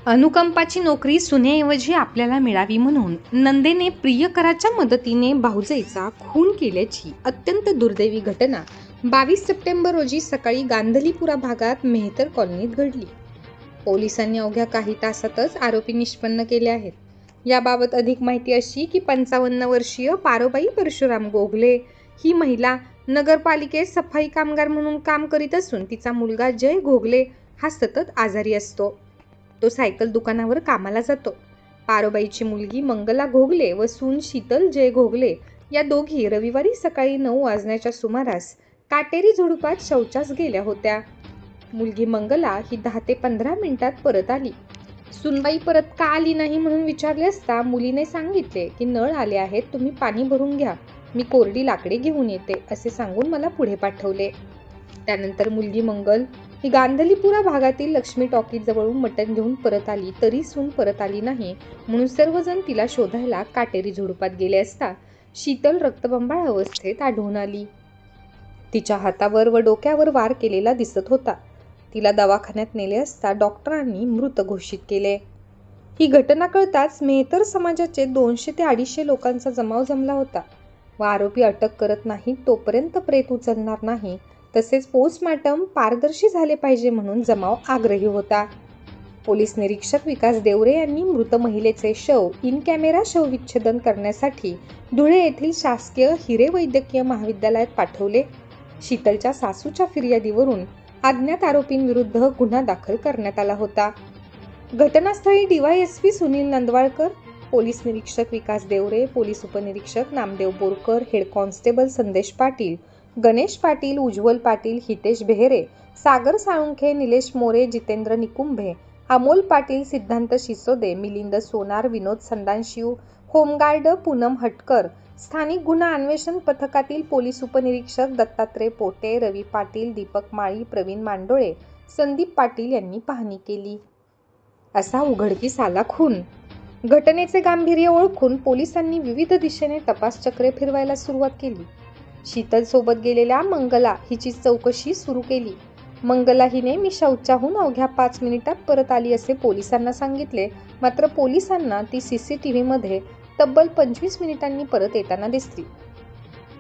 अनुकंपाची नोकरी सुनेऐवजी आपल्याला मिळावी म्हणून नंदेने प्रियकराच्या मदतीने भाऊजाईचा खून केल्याची अत्यंत दुर्दैवी घटना 22 सप्टेंबर रोजी सकाळी गांधलीपुरा भागात मेहतर कॉलनीत घडली. पोलिसांनी अवघ्या काही तासातच आरोपी निष्पन्न केले आहेत. याबाबत अधिक माहिती अशी की 55 वर्षीय पारोबाई परशुराम गोगले ही महिला नगरपालिकेत सफाई कामगार म्हणून काम करीत असून तिचा मुलगा जय गोगले हा सतत आजारी असतो. तो सायकल दुकानावर कामाला जातो. पारोबाईची मुलगी मंगला घोगले व सून शीतल जय घोगले या दोघी रविवारी सकाळी 9 वाजण्याच्या सुमारास काटेरी झुडपात शौचास गेल्या होत्या. मुलगी मंगला ही 10 ते 15 मिनिटात परत आली. सुनबाई परत का आली नाही म्हणून विचारले असता मुलीने सांगितले की नळ आले आहेत, तुम्ही पाणी भरून घ्या, मी कोरडी लाकडे घेऊन येते असे सांगून मला पुढे पाठवले. त्यानंतर मुलगी मंगल ही गांधलीपुरा भागातील लक्ष्मी टॉकीज जवळून मटण घेऊन परत आली, तरी सून परत आली नाही म्हणून सर्वजण तिला शोधायला काटेरी झुडपात गेले असता शीतल रक्तबंबाळ अवस्थेत आढळून आली. तिच्या हातावर व डोक्यावर वार केलेला दिसत होता. तिला दवाखान्यात नेले असता डॉक्टरांनी मृत घोषित केले. ही घटना कळताच मेहतर समाजाचे 200 ते 250 लोकांचा जमाव जमला होता व आरोपी अटक करत नाही तोपर्यंत प्रेत उचलणार नाही, तसेच पोस्टमार्टम पारदर्शी झाले पाहिजे म्हणून जमाव आग्रही होता. पोलीस निरीक्षक विकास देवरे यांनी मृत महिलेचे शव इन कॅमेरा शवविच्छेदन करण्यासाठी धुळे येथील शासकीय हिरे वैद्यकीय महाविद्यालयात पाठवले. शीतलच्या सासूच्या फिर्यादीवरून अज्ञात आरोपींविरुद्ध गुन्हा दाखल करण्यात आला होता. घटनास्थळी DYSP सुनील नंदवाळकर, पोलीस निरीक्षक विकास देवरे, पोलीस उपनिरीक्षक नामदेव बोरकर, हेड कॉन्स्टेबल संदेश पाटील, गणेश पाटील, उज्ज्वल पाटील, हितेश बेहेरे, सागर साळुंखे, निलेश मोरे, जितेंद्र निकुंभे, अमोल पाटील, सिद्धांत शिसोदे, मिलिंद सोनार, विनोद संदानशिव, होमगार्ड पूनम हटकर, स्थानिक गुन्हा अन्वेषण पथकातील पोलीस उपनिरीक्षक दत्तात्रय पोटे, रवी पाटील, दीपक माळी, प्रवीण मांडोळे, संदीप पाटील यांनी पाहणी केली. असा उघडकीस आला खून. घटनेचे गांभीर्य ओळखून पोलिसांनी विविध दिशेने तपास चक्रे फिरवायला सुरुवात केली. शीतल सोबत गेलेल्या मंगला हिची चौकशी सुरू केली. मंगला हिने मी शौचाहून अवघ्या 5 मिनिटात परत आली असे पोलिसांना सांगितले, मात्र पोलिसांना ती CCTV मध्ये तब्बल 25 मिनिटांनी परत येताना दिसली.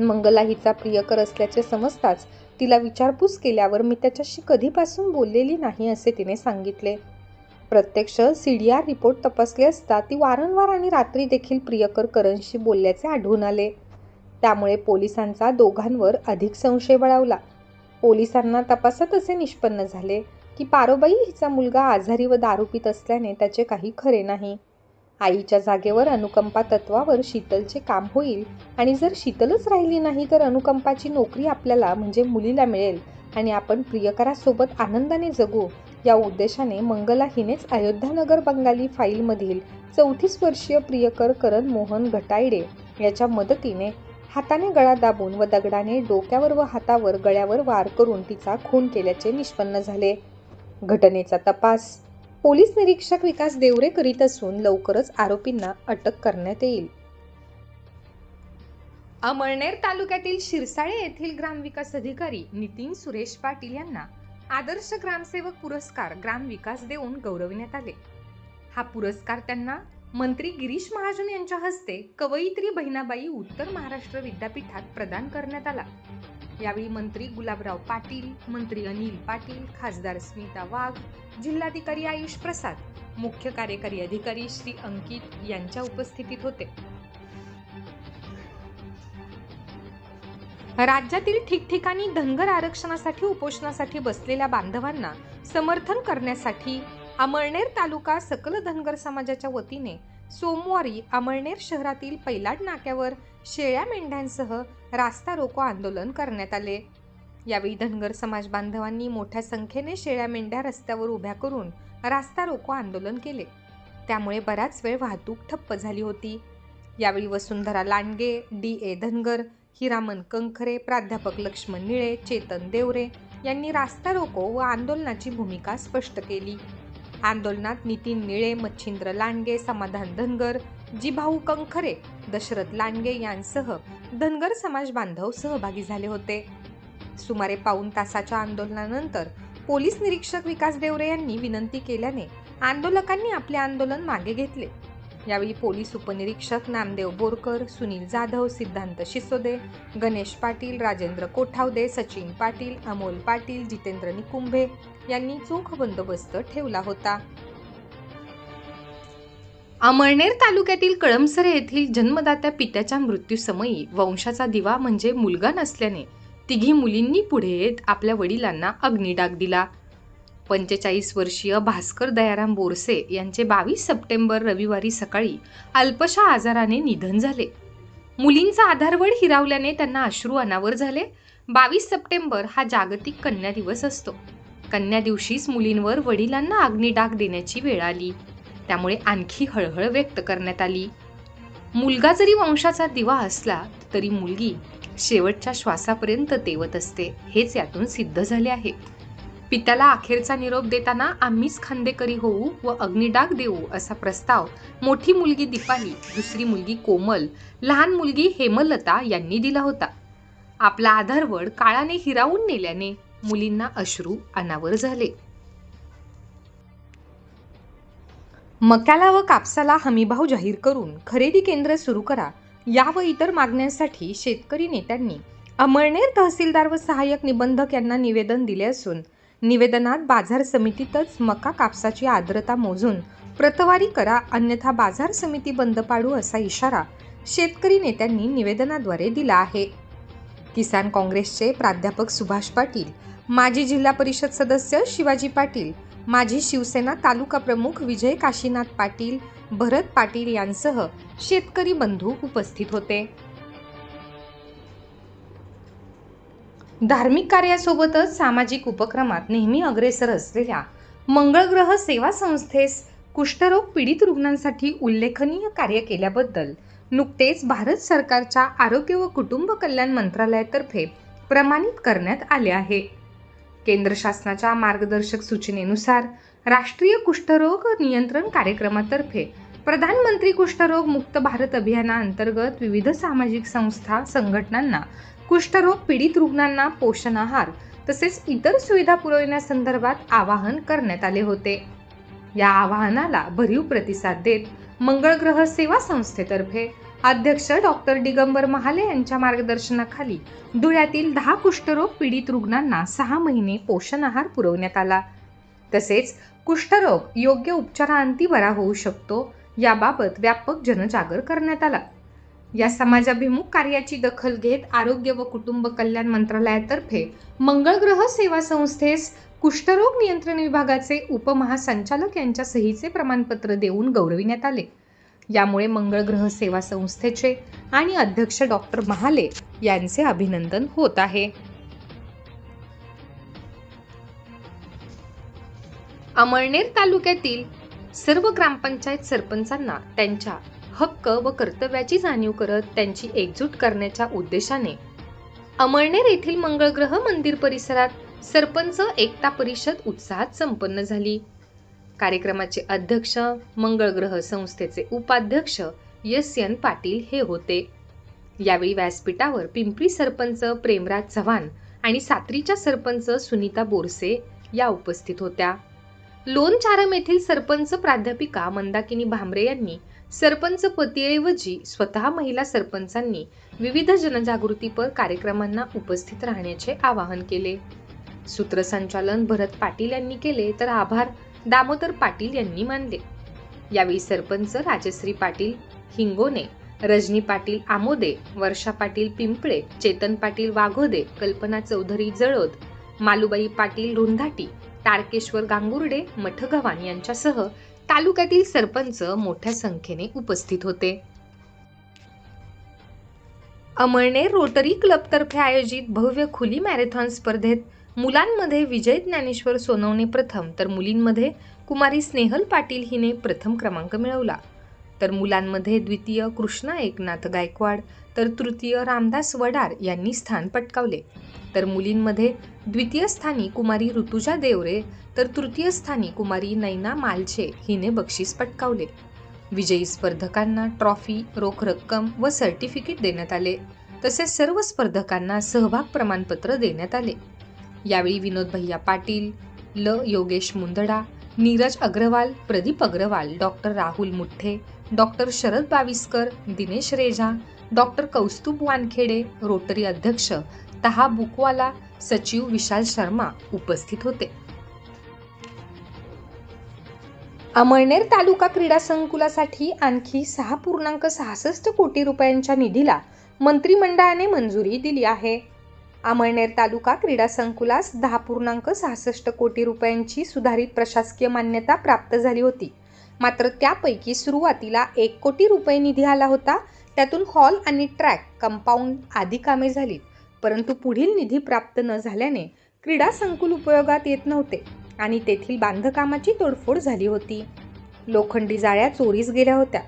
मंगला हिचा प्रियकर असल्याचे समजताच तिला विचारपूस केल्यावर मी त्याच्याशी कधीपासून बोललेली नाही असे तिने सांगितले. प्रत्यक्ष CDR रिपोर्ट तपासले असता ती वारंवार आणि रात्री देखील प्रियकर करणशी बोलल्याचे आढळून आले. त्यामुळे पोलिसांचा दोघांवर अधिक संशय बळावला. पोलिसांना तपासात असे निष्पन्न झाले की पारोबाई हिचा मुलगा आजारी व दारू पीत असल्याने त्याचे काही खरे नाही. आईच्या जागेवर अनुकंपा तत्वावर शीतलचे काम होईल आणि जर शीतलच राहिली नाही तर अनुकंपाची नोकरी आपल्याला म्हणजे मुलीला मिळेल आणि आपण प्रियकरासोबत आनंदाने जगू या उद्देशाने मंगला हिनेच अयोध्यानगर बंगाली फाईलमधील 34 वर्षीय प्रियकर करण मोहन घटायडे याच्या मदतीने हाताने गळा दाबून व दगडाने डोक्यावर व हातावर गळ्यावर वार करून तिचा खून केल्याचे निष्पन्न झाले. घटनेचा तपास पोलीस निरीक्षक विकास देवरे करीत असून लवकरच आरोपींना अटक करण्यात येईल. अमळनेर तालुक्यातील शिरसाळे येथील ग्रामविकास अधिकारी नितीन सुरेश पाटील यांना आदर्श ग्रामसेवक पुरस्कार ग्रामविकास देऊन गौरविण्यात आले. हा पुरस्कार त्यांना मंत्री गिरीश महाजन यांच्या हस्ते कवयित्री बहिणाबाई उत्तर महाराष्ट्र विद्यापीठात प्रदान करण्यात आला. यावेळी मंत्री गुलाबराव पाटील, मंत्री अनिल पाटील, खासदार स्मिता वाघ, जिल्हाधिकारी आयुष प्रसाद, मुख्य कार्यकारी अधिकारी श्री अंकित यांच्या उपस्थितीत होते. राज्यातील ठिकठिकाणी धनगर आरक्षणासाठी उपोषणासाठी बसलेल्या बांधवांना समर्थन करण्यासाठी अमळनेर तालुका सकल धनगर समाजाच्या वतीने सोमवारी अमळनेर शहरातील पैलाड नाक्यावर शेळ्या मेंढ्यांसह रास्ता रोको आंदोलन करण्यात आले. यावेळी धनगर समाज बांधवांनी मोठ्या संख्येने शेळ्या मेंढ्या रस्त्यावर उभ्या करून रास्ता रोको आंदोलन केले. त्यामुळे बराच वेळ वाहतूक ठप्प झाली होती. यावेळी वसुंधरा लांडगे, DA धनगर, हिरामन कंखरे, प्राध्यापक लक्ष्मण निळे, चेतन देवरे यांनी रास्ता रोको व आंदोलनाची भूमिका स्पष्ट केली. आंदोलनात नितीन निळे, मच्छिंद्र लांडगे, समाधान धनगर, जिभाऊ कंखरे, दशरथ लांडगे यांसह धनगर समाज बांधव सहभागी झाले होते. सुमारे पाऊण तासाच्या आंदोलनानंतर पोलीस निरीक्षक विकास देवरे यांनी विनंती केल्याने आंदोलकांनी आपले आंदोलन मागे घेतले. यावेळी पोलीस उपनिरीक्षक नामदेव बोरकर, सुनील जाधव, सिद्धांत शिसोदे, गणेश पाटील, राजेंद्र कोठावदे, सचिन पाटील, अमोल पाटील, जितेंद्र निकुंभे यांनी चोख बंदोबस्त ठेवला होता. अमळनेर तालुक्यातील कळमसरे येथील जन्मदात्या पित्याच्या मृत्यूसमयी वंशाचा दिवा म्हणजे मुलगा नसल्याने तिघी मुलींनी पुढे येत आपल्या वडिलांना अग्निडाग दिला. 45 वर्षीय भास्कर दयाराम बोरसे यांचे 22 सप्टेंबर रविवारी सकाळी अल्पशा आजाराने निधन झाले. मुलींचा आधारवड हिरावल्याने त्यांना अश्रू अनावर झाले. 22 सप्टेंबर हा जागतिक कन्या दिवस असतो. कन्या दिवशीच मुलींवर वडिलांना अग्निडाग देण्याची वेळ आली. त्यामुळे आणखी हळहळ व्यक्त करण्यात आली. मुलगा जरी वंशाचा दिवा असला तरी मुलगी शेवटच्या श्वासापर्यंत तेवत असते, हेच यातून सिद्ध झाले आहे. पित्याला अखेरचा निरोप देताना आम्हीच खांदेकरी होऊ व अग्निडाग देऊ असा प्रस्ताव मोठी मुलगी दीपाली, दुसरी मुलगी कोमल, लहान मुलगी हेमलता यांनी दिला होता. आपला आधारवड काळाने हिरावून नेल्याने मुलींना अश्रू अनावर झाले. मक्याला व कापसाला हमीभाव जाहीर करून खरेदी केंद्र सुरू करा या व इतर मागण्यांसाठी शेतकरी नेत्यांनी अमळनेर तहसीलदार व सहाय्यक निबंधक यांना निवेदन दिले असून निवेदनात बाजार समितीतच मका कापसाची आर्द्रता मोजून प्रतवारी करा, अन्यथा बाजार समिती बंद पाडू असा इशारा शेतकरी नेत्यांनी निवेदनाद्वारे दिला आहे. किसान काँग्रेसचे प्राध्यापक सुभाष पाटील, माजी जिल्हा परिषद सदस्य शिवाजी पाटील, माजी शिवसेना तालुका प्रमुख विजय काशीनाथ पाटील, भरत पाटील यांसह शेतकरी बंधू उपस्थित होते. धार्मिक कार्यासोबतच सामाजिक उपक्रमात नेहमी अग्रेसर असलेल्या मंगळ ग्रह सेवा संस्थेस कुष्ठरोग पीडित रुग्णांसाठी उल्लेखनीय कार्य केल्याबद्दल नुकतेच भारत सरकारच्या आरोग्य व कुटुंब कल्याण मंत्रालयातर्फे प्रमाणित करण्यात आले आहे. केंद्र शासनाच्या मार्गदर्शक सूचनेनुसार राष्ट्रीय कुष्ठरोग नियंत्रण कार्यक्रमातर्फे प्रधानमंत्री कुष्ठरोग मुक्त भारत अभियानाअंतर्गत विविध सामाजिक संस्था संघटनांना कुष्ठरोग पीडित रुग्णांना पोषण आहार तसेच इतर सुविधा पुरविण्यासंदर्भात आवाहन करण्यात आले होते. या आवाहनाला भरीव प्रतिसाद देत मंगळ ग्रह सेवा संस्थेतर्फे अध्यक्ष डॉक्टर दिगंबर महाले यांच्या मार्गदर्शनाखाली धुळ्यातील 10 कुष्ठरोग पीडित रुग्णांना 6 महिने पोषण आहार पुरवण्यात आला. तसेच कुष्ठरोग योग्य उपचारांती बरा होऊ शकतो याबाबत व्यापक जनजागर करण्यात आला. या समाजाभिमुख कार्याची दखल घेत आरोग्य व कुटुंब कल्याण मंत्रालयातर्फे मंगळ ग्रह सेवा संस्थेस कुष्ठरोग नियंत्रण विभागाचे उपमहासंचालक यांच्या सहीचे प्रमाणपत्र देऊन गौरविण्यात आले. यामुळे मंगळ ग्रह सेवा संस्थेचे आणि अध्यक्ष डॉक्टर महाले यांचे अभिनंदन होत आहे. अमळनेर तालुक्यातील सर्व ग्रामपंचायत सरपंचांना त्यांच्या हक्क व कर्तव्याची जाणीव करत त्यांची एकजूट करण्याच्या उद्देशाने अमळनेर येथील मंगळ ग्रह मंदिर परिसरात सरपंच एकता परिषद उत्साहात संपन्न झाली. कार्यक्रमाचे अध्यक्ष मंगळ ग्रह संस्थेचे उपाध्यक्ष एस.एन. पाटील हे होते. यावेळी व्यासपीठावर पिंपरी सरपंच प्रेमराज चव्हाण आणि सात्रीच्या सरपंच सुनीता बोरसे या उपस्थित होत्या. लोणचारम येथील सरपंच प्राध्यापिका मंदाकिनी भांबरे यांनी सरपंच पतीऐवजी स्वतः महिला सरपंचांनी विविध जनजागृतीपर कार्यक्रमांना उपस्थित राहण्याचे आवाहन केले. सूत्रसंचालन भरत पाटील यांनी केले तर आभार दामोदर पाटील यांनी मानले. यावेळी सरपंच राजश्री पाटील हिंगोने, रजनी पाटील आमोदे, वर्षा पाटील पिंपळे, चेतन पाटील वाघोदे, कल्पना चौधरी जळोद, मालुबाई पाटील रुंधाटी, तारकेश्वर गांगुर्डे मठगव्हाण यांच्यासह तालुक्यातील सरपंच मोठ्या संख्येने उपस्थित होते. अमळनेर रोटरी क्लबतर्फे आयोजित भव्य खुली मॅरेथॉन स्पर्धेत मुलांमध्ये विजय ज्ञानेश्वर सोनवणे प्रथम तर मुलींमध्ये कुमारी स्नेहल पाटील हिने प्रथम क्रमांक मिळवला. तर मुलांमध्ये द्वितीय कृष्णा एकनाथ गायकवाड तर तृतीय रामदास वडार यांनी स्थान पटकावले. तर मुलींमध्ये द्वितीय स्थानी कुमारी ऋतुजा देवरे तर तृतीय स्थानी कुमारी नैना मालचे हिने बक्षीस पटकावले. विजयी स्पर्धकांना ट्रॉफी, रोख रक्कम व सर्टिफिकेट देण्यात आले. तसेच सर्व स्पर्धकांना सहभाग प्रमाणपत्र देण्यात आले. यावेळी विनोद भैया पाटील, ल Yogesh Mundada, Neeraj Agarwal, Pradeep Agarwal, doctor Rahul Muthe, doctor Sharad Baviskar, Dinesh Reza, doctor Kaustubh Wankhede, Rotary अध्यक्ष तहा बुकवाला, सचिव विशाल शर्मा उपस्थित होते. अमळनेर तालुका क्रीडा संकुलासाठी आणखी 6.66 कोटी रुपयांच्या निधीला मंत्रिमंडळाने मंजुरी दिली आहे. अमळनेर तालुका क्रीडा संकुलास 10.66 कोटी रुपयांची सुधारित प्रशासकीय मान्यता प्राप्त झाली होती. मात्र त्यापैकी सुरुवातीला 1 कोटी रुपये निधी आला होता. त्यातून हॉल आणि ट्रॅक, कंपाऊंड आदी कामे झाली. परंतु पुढील निधी प्राप्त न झाल्याने क्रीडा संकुल उपयोगात येत नव्हते आणि तेथील बांधकामाची तोडफोड झाली होती. लोखंडी जाळ्या चोरीस गेल्या होत्या.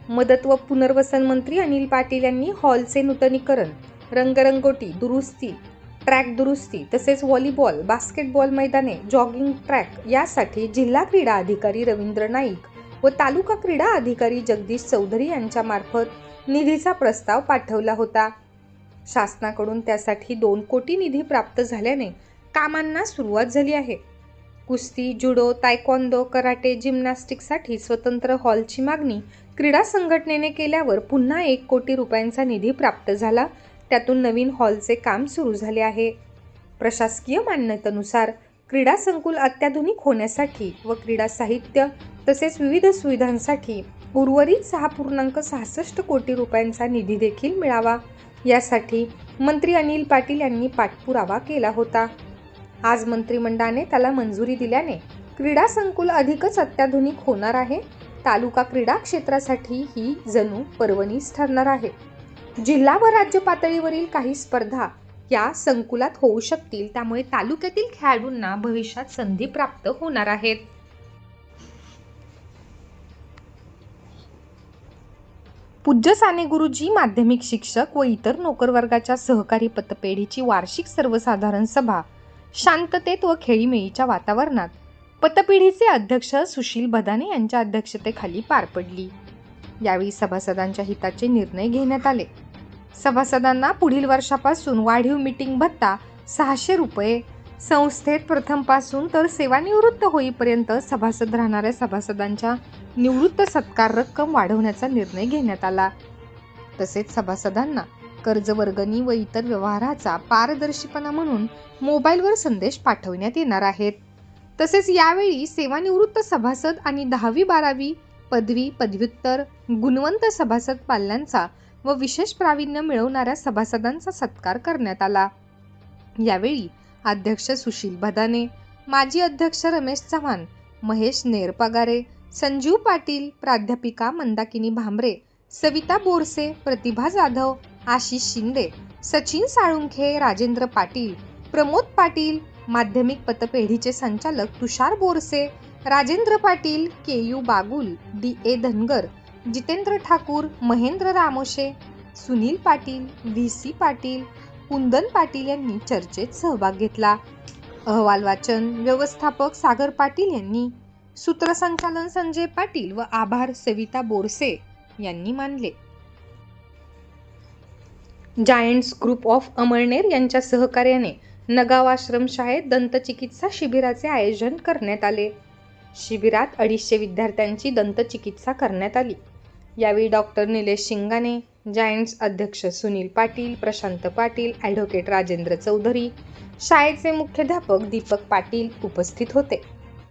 मदत व पुनर्वसन मंत्री अनिल पाटील यांनी हॉलचे नूतनीकरण, रंगरंगोटी दुरुस्ती, ट्रॅक दुरुस्ती तसेच व्हॉलीबॉल, बास्केटबॉल मैदाने, जॉगिंग ट्रॅक यासाठी जिल्हा क्रीडा अधिकारी रवींद्र नाईक व तालुका क्रीडा अधिकारी जगदीश चौधरी यांच्या मार्फत निधीचा प्रस्ताव पाठवला होता. शासनाकडून त्यासाठी 2 कोटी निधी प्राप्त झाल्याने कामांना सुरुवात झाली आहे. कुस्ती, जुडो, तायक्वॉन्दो, कराटे, जिम्नॅस्टिकसाठी स्वतंत्र हॉलची मागणी क्रीडा संघटनेने केल्यावर पुन्हा 1 कोटी रुपयांचा निधी प्राप्त झाला. त्यातून नवीन हॉलचे काम सुरू झाले आहे. प्रशासकीय मान्यतेनुसार क्रीडा संकुल अत्याधुनिक होण्यासाठी व क्रीडा साहित्य तसेच विविध सुविधांसाठी उर्वरित 6.66 कोटी रुपयांचा निधी देखील मिळावा यासाठी मंत्री अनिल पाटील यांनी पाठपुरावा केला होता. आज मंत्रिमंडळाने त्याला मंजुरी दिल्याने क्रीडा संकुल अधिकच अत्याधुनिक होणार आहे. तालुका क्रीडा क्षेत्रासाठी ही जणू पर्वणीच ठरणार आहे. जिल्हा व राज्य पातळीवरील काही स्पर्धा या संकुलात होऊ शकतील. त्यामुळे तालुक्यातील खेळाडूंना भविष्यात संधी प्राप्त होणार आहेत. पूज्य साने गुरुजी माध्यमिक शिक्षक व इतर नोकरवर्गाच्या सहकारी पतपेढीची वार्षिक सर्वसाधारण सभा शांततेत व खेळीमेळीच्या वातावरणात पतपेढीचे अध्यक्ष सुशील बदाने यांच्या अध्यक्षतेखाली पार पडली. यावेळी सभासदांच्या हिताचे निर्णय घेण्यात आले. सभासदांना पुढील वर्षापासून वाढीव मीटिंग भत्ता 600 रुपये, संस्थेत प्रथमपासून तर सेवानिवृत्त होईपर्यंत सभासद राहणाऱ्या सभासदांच्या निवृत्त सत्कार रक्कम वाढवण्याचा निर्णय घेण्यात आला. तसेच सभासदांना कर्ज वर्गणी व इतर व्यवहाराचा पारदर्शीपणा म्हणून मोबाईलवर संदेश पाठवण्यात येणार आहेत. तसेच यावेळी सेवानिवृत्त सभासद आणि 10वी 12वी पदवी पदव्युत्तर गुणवंत सभासद पाल्यांचा व विशेष प्रावीण्य मिळवणाऱ्या सभासदांचा सत्कार करण्यात आला. यावेळी अध्यक्ष सुशील बदाने, माजी अध्यक्ष रमेश चव्हाण, महेश नेरपगारे, संजीव पाटील, प्राध्यापिका मंदाकिनी भांबरे, सविता बोरसे, प्रतिभा जाधव, आशिष शिंदे, सचिन साळुंखे, राजेंद्र पाटील, प्रमोद पाटील, माध्यमिक पतपेढीचे संचालक तुषार बोरसे, राजेंद्र पाटील, केयू बागुल, DA धनगर, जितेंद्र ठाकूर, महेंद्र रामोशे, सुनील पाटील, VC पाटील, कुंदन पाटील यांनी चर्चेत सहभाग घेतला. अहवाल वाचन व्यवस्थापक सागर पाटील यांनी, सूत्रसंचालन संजय पाटील व आभार सविता बोरसे यांनी मानले. जायंट्स ग्रुप ऑफ अमळनेर यांच्या सहकार्याने नगाव आश्रमशाळेत दंतचिकित्सा शिबिराचे आयोजन करण्यात आले. शिबिरात 250 विद्यार्थ्यांची दंतचिकित्सा करण्यात आली. यावेळी डॉक्टर निलेश शिंगाणे, जायंट्स अध्यक्ष सुनील पाटील, प्रशांत पाटील, ॲडव्होकेट राजेंद्र चौधरी, शाळेचे मुख्याध्यापक दीपक पाटील उपस्थित होते.